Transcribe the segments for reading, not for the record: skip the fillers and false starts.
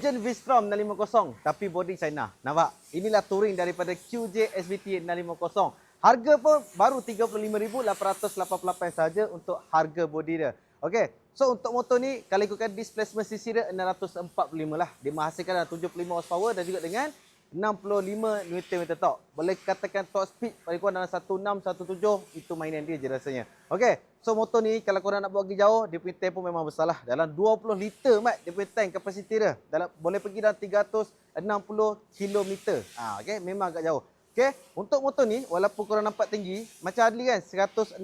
Engine V-Strom 650 tapi body China. Nampak? Inilah touring daripada QJ SVT 650. Harga pun baru 35,888 saja untuk harga body dia. Okey. So untuk motor ni kalau ikutkan displacement cc dia 645 lah. Dia menghasilkan dalam 75 horsepower dan juga dengan 65 Nm torque. Boleh katakan torque speed paling kurang dalam 16 17 itu mainan dia je rasanya. Okey. So motor ni kalau korang nak bawa pergi jauh, dia punya tank pun memang besar lah. Dalam 20 liter mat dia punya tank kapasiti dia. Boleh pergi dalam 360 km. Okey, memang agak jauh. Okey, untuk motor ni walaupun korang nampak tinggi, macam Adli kan 168,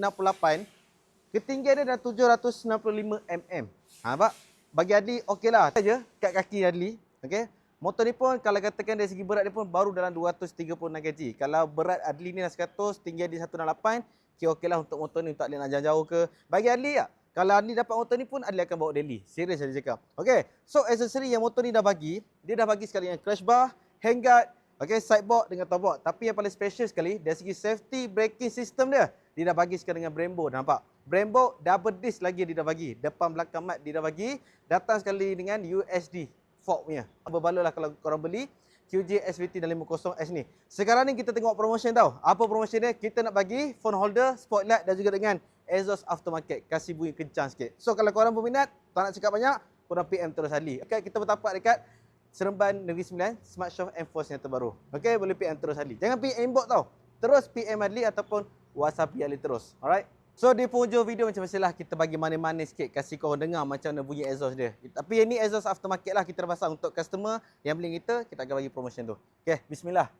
ketinggian dia dalam 795 mm. Nampak? Bagi Adli okeylah. Saja kat kaki Adli. Okey. Motor ni pun kalau katakan dari segi berat dia pun baru dalam 236 kg. Kalau berat Adli ni dah 100, tinggi dia 168, okeylah untuk motor ni untuk Adli nak jauh-jauh ke. Bagi Adli tak? Kalau Adli dapat motor ni pun Adli akan bawa daily. Serius Adli cakap. Okey. So aksesori yang motor ni dah bagi, dia dah bagi sekali dengan crash bar, handguard, okey, sideboard dengan top board. Tapi yang paling special sekali dari segi safety braking system dia dah bagi sekali dengan Brembo. Nampak? Brembo double disc lagi dia dah bagi. Depan belakang mat dia dah bagi. Datang sekali dengan USD fork punya. Berbaloi lah kalau korang beli QJ SVT 650S ni. Sekarang ni kita tengok promotion tau. Apa promotion dia? Kita nak bagi phone holder, spotlight dan juga dengan exhaust aftermarket. Kasih bunyi kencang sikit. So kalau korang berminat, tak nak cakap banyak, korang PM terus Adli. Okay, kita bertapak dekat Seremban Negeri Sembilan, Smart Shop Enforce yang terbaru. Okay, boleh PM terus Adli. Jangan PM inbox tau. Terus PM Adli ataupun WhatsApp Adli terus. Alright? So di penghujung video macam biasalah kita bagi manis-manis sikit, kasih korang dengar macam mana bunyi exhaust dia. Tapi yang ni exhaust aftermarket lah kita dah pasang untuk customer yang beli kita akan bagi promotion tu. Okay, bismillah.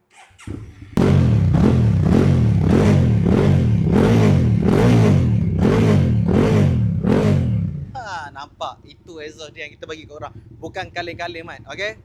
Nampak? Itu exhaust dia yang kita bagi kat orang. Bukan kaleng-kaleng mat. Okay?